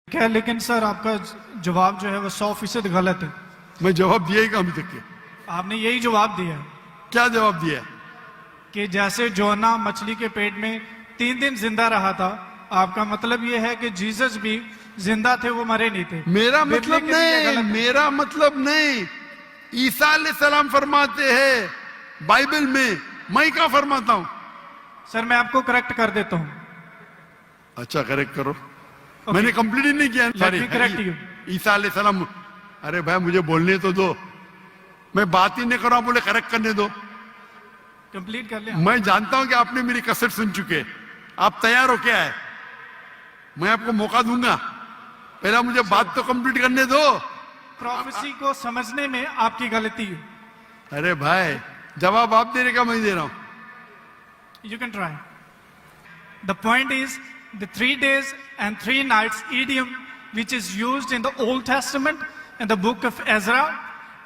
क्या लेकिन सर आपका जवाब जो है वो 100% गलत है। मैं जवाब दिया ही अभी तक के। आपने यही जवाब दिया है क्या जवाब दिया? कि जैसे जोना मछली के पेट में 3 दिन जिंदा रहा था, आपका मतलब ये है कि जीसस भी जिंदा थे, वो मरे नहीं थे। मेरा बिबली मतलब के लिए नहीं, गलत है। मेरा मतलब नहीं। ईसा अलैहिस्सलाम फरमाते हैं बाइबल में, मैं क्या फरमाता हूं? सर मैं आपको करेक्ट कर देता हूँ। अच्छा करेक्ट करो। मैंने कंप्लीट ही नहीं किया। Let me correct you. ईसा अलैहिस्सलाम, अरे भाई मुझे बोलने तो दो, मैं बात ही नहीं कर रहा हूं, बोले करेक्ट करने दो। कंप्लीट कर लिया। मैं जानता हूं कि आपने मेरी कसर सुन चुके, आप तैयार हो क्या है? मैं आपको मौका दूंगा, पहला मुझे बात तो कंप्लीट करने दो। प्रोफेसी को समझने में आपकी गलती है। अरे भाई जवाब आप दे रहे का मैं दे रहा हूं। You can try. The point is the 3 days and 3 nights idiom which is used in the Old Testament and the book of Ezra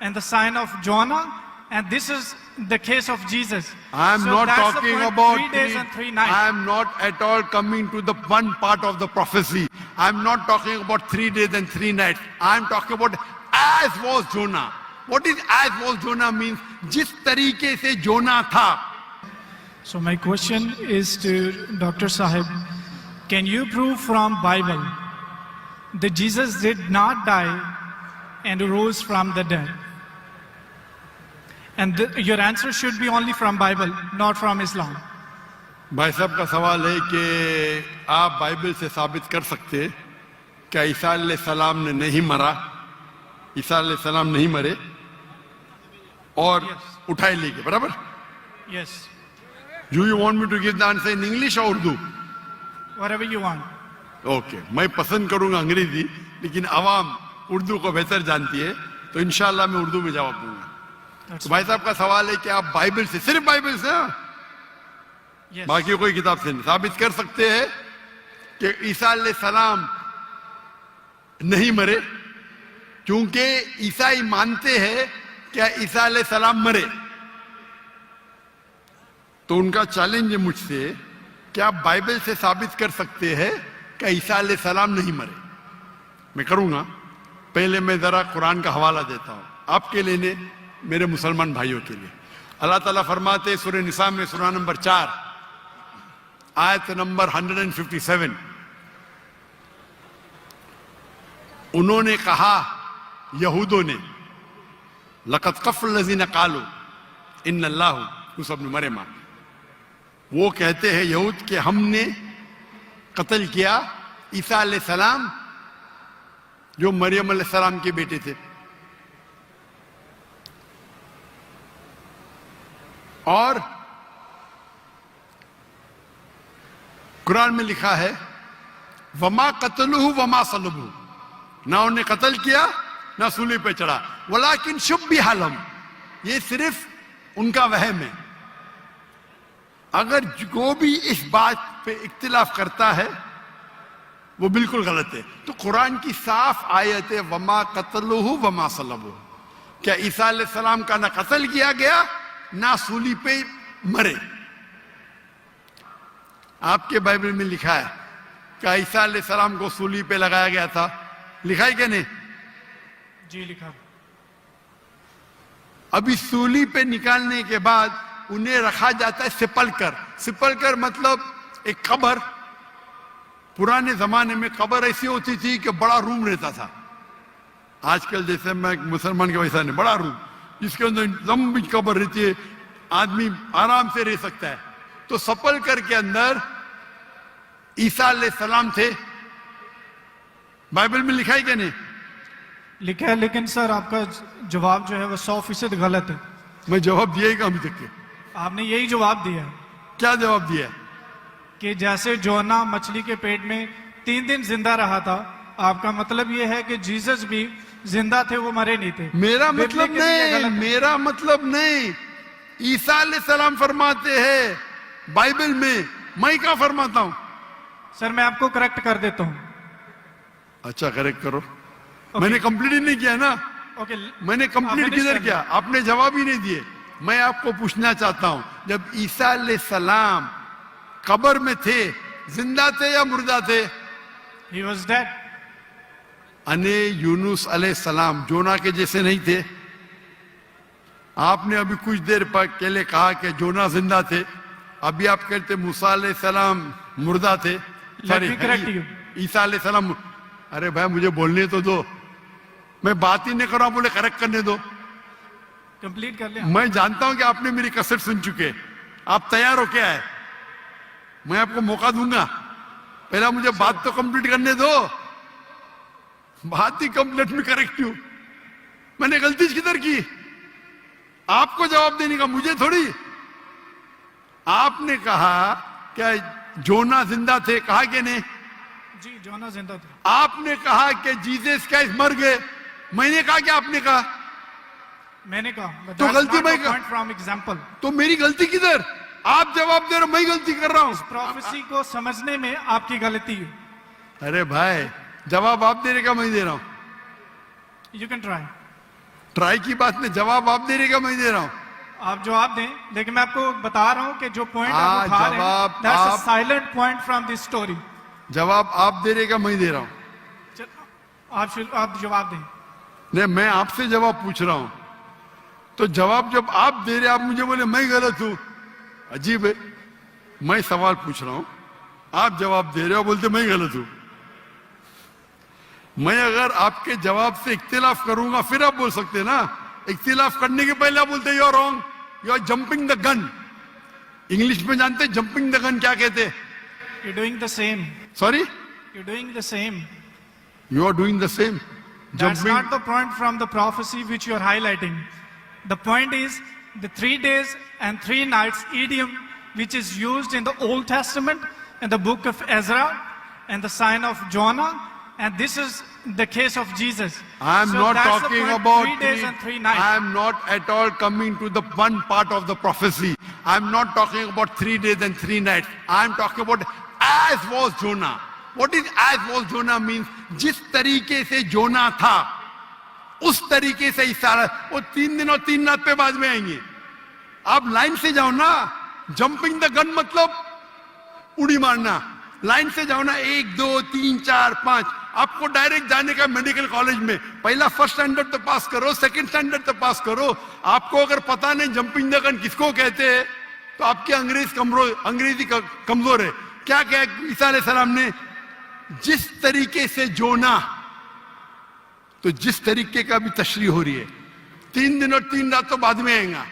and the sign of Jonah, and this is the case of Jesus. I am So not that's the talking point, about 3 days and 3 nights. I am not at all coming to the one part of the prophecy. I am not talking about 3 days and 3 nights. I am talking about as was Jonah. What is as was Jonah means? जिस तरीके से जोना था। So my question is to Dr. Sahib, can you prove from Bible that Jesus did not die and rose from the dead? And your answer should be only from Bible, not from Islam. भाई साहब का सवाल है कि आप Bible से साबित कर सकते हैं क्या ईसा अलैहिस्सलाम ने नहीं मरा, ईसा अलैहिस्सलाम नहीं मरे और उठाए ले गए, बराबर? Yes, Do you want me to give the answer in English or Urdu? whatever you want. Okay मैं पसंद करूंगा अंग्रेजी, लेकिन आवाम उर्दू को बेहतर जानती है, तो इंशाल्लाह मैं उर्दू में जवाब दूंगा। That's तो भाई साहब का सवाल है कि आप बाइबल से, सिर्फ बाइबल से, yes. बाकी कोई किताब से नहीं साबित कर सकते हैं कि ईसा अलैहिस्सलाम नहीं मरे, क्योंकि ईसाई मानते हैं क्या ईसा अलैहिस्सलाम मरे। तो उनका चैलेंज है मुझसे, क्या आप बाइबल से साबित कर सकते हैं कि ईसा अलैहिस्सलाम नहीं मरे? मैं करूंगा। पहले मैं जरा कुरान का हवाला देता हूं आपके लिए ने, मेरे मुसलमान भाइयों के लिए। अल्लाह ताला फरमाते सूरह निसा में, सूरा नंबर 4 आयत नंबर 157, उन्होंने कहा यहूदों ने, लक़द कफ़र लज़ीना क़ालू इन्नल्लाहु यूसुफ इब्न मरियम, वो कहते हैं यहूद के हमने कत्ल किया ईसा अलैहिस्सलाम जो मरियम अलैहिस्सलाम के बेटे थे। और कुरान में लिखा है वमा कतलुहु वमा सलबुहु, ना उन्हें कत्ल किया ना सूली पे चढ़ा, वलाकिन शुब्बिहा लहुम, ये सिर्फ उनका वहम है। अगर जो भी इस बात पे इख्तिलाफ करता है वो बिल्कुल गलत है। तो कुरान की साफ आयत है वमा कतलुहु वमा सलबुहु, क्या ईसा अलैहिस्सलाम का ना कत्ल किया गया ना सूली पे मरे। आपके बाइबल में लिखा है क्या ईसा अलैहिस्सलाम को सूली पे लगाया गया था? लिखा है क्या नहीं? जी लिखा। अभी सूली पे निकालने के बाद उन्हें रखा जाता है सिपल कर। सिपल कर मतलब एक कब्र। पुराने जमाने में कब्र ऐसी होती थी कि बड़ा रूम रहता था, आजकल जैसे मैं मुसलमान के वैसा नहीं, बड़ा रूम जिसके अंदर लंबी कब्र रहती है, आदमी आराम से रह सकता है। तो सपल कर के अंदर ईसा अलैहिस्सलाम थे। बाइबल में लिखा है क्या नहीं? लिखा है, लेकिन सर आपका जवाब जो है वो 100% गलत है। मैं जवाब दिया ही अभी तक के। आपने यही जवाब दिया है क्या जवाब दिया? कि जैसे जोना मछली के पेट में 3 दिन जिंदा रहा था, आपका मतलब ये है कि जीसस भी जिंदा थे, वो मरे नहीं थे। मेरा बिबली मतलब के लिए नहीं, गलत है। मेरा मतलब नहीं। ईसा अलैहिस्सलाम फरमाते हैं बाइबल में, मैं क्या फरमाता हूं? सर मैं आपको करेक्ट कर देता हूँ। अच्छा करेक्ट करो। मैंने कंप्लीट ही नहीं किया ना। ओके, मैंने कंप्लीट किधर किया? आपने जवाब ही नहीं दिए। मैं आपको पूछना चाहता हूं, जब ईसा अलैहिस्सलाम कब्र में थे, जिंदा थे या मुर्दा थे? He was dead. अने यूनुस अलैहिस्सलाम जोना के जैसे नहीं थे। आपने अभी कुछ देर पहले कहा कि जोना जिंदा थे, अभी आप कहते मूसा अलैहिस्सलाम मुर्दा थे। Let me correct you. ईसा अलैहिस्सलाम। अरे भाई मुझे बोलने तो दो, मैं बात ही नहीं कर रहा हूं, बोले करेक्ट करने दो। कंप्लीट कर लिया। मैं जानता हूं कि आपने मेरी कसर सुन चुके, आप तैयार हो क्या है, मैं आपको मौका दूंगा, पहला मुझे बात तो कंप्लीट करने दो। बात ही कंप्लीट में करेक्ट क्यों, मैंने गलती किधर की, आपको जवाब देने का, मुझे थोड़ी। आपने कहा क्या जोना जिंदा थे, कहा कि नहीं? जी, जोना जिंदा थे। आपने कहा कि जीसस क्राइस्ट मर गए, मैंने कहा कि आपने कहा? मैंने कहा। तो गलती मैं पॉइंट फ्रॉम एग्जांपल। तो मेरी गलती किधर, आप जवाब दे रहे हो, मैं गलती कर रहा हूं। प्रोफेसी को समझने में आपकी गलती है। अरे भाई जवाब आप दे रहे का, मैं दे रहा हूं। You can try. ट्राई की बात नहीं, जवाब आप दे रहे का, मैं दे रहा हूं। आप जवाब दें, लेकिन मैं आपको बता रहा हूं कि जो पॉइंट आप उठा रहे हैं, जवाब दैट्स अ आप- silent point from this story. जवाब आप दे रहे का, मैं दे रहा हूं। आप जवाब दें। नहीं, मैं आपसे जवाब पूछ रहा हूं, तो जवाब जब आप दे रहे, आप मुझे बोले मैं गलत हूं, अजीब है। मैं सवाल पूछ रहा हूं, आप जवाब दे रहे हो, बोलते मैं गलत हूं। मैं अगर आपके जवाब से इख्तिलाफ करूंगा फिर आप बोल सकते हैं ना, इख्तिलाफ करने के पहले आप बोलते you are wrong, you are jumping the gun. English में जानते जंपिंग द गन क्या कहते? You doing the same. Sorry, you doing the same. You are doing the same. That's not the point from the prophecy which you are highlighting. The point is the 3 days and 3 nights idiom which is used in the Old Testament in the book of Ezra and the sign of Jonah, and this is the case of Jesus. I am So not that's the talking point, about 3 days and 3 nights. I am not at all coming to the one part of the prophecy. I am not talking about 3 days and 3 nights. I am talking about as was Jonah. What is as was Jonah means? जिस तरीके से जोना था उस तरीके से इशारा। वो 3 दिन और 3 रात पे बाद में आएंगे। आप लाइन से जाओ ना, जंपिंग द गन मतलब उड़ी मारना। लाइन से जाओ ना, 1 2 3 4 5। आपको डायरेक्ट जाने का मेडिकल कॉलेज में, पहला फर्स्ट स्टैंडर्ड तो पास करो, सेकंड स्टैंडर्ड तो पास करो। आपको अगर पता नहीं जंपिंग द गन किसको कहते हैं, तो आपकी अंग्रेजी कमजोर है। क्या कहा ईसा अलैहिस्सलाम ने? जिस तरीके से जोना, तो जिस तरीके का भी तशरीह हो रही है, 3 दिन और 3 रात तो बाद में आएगा।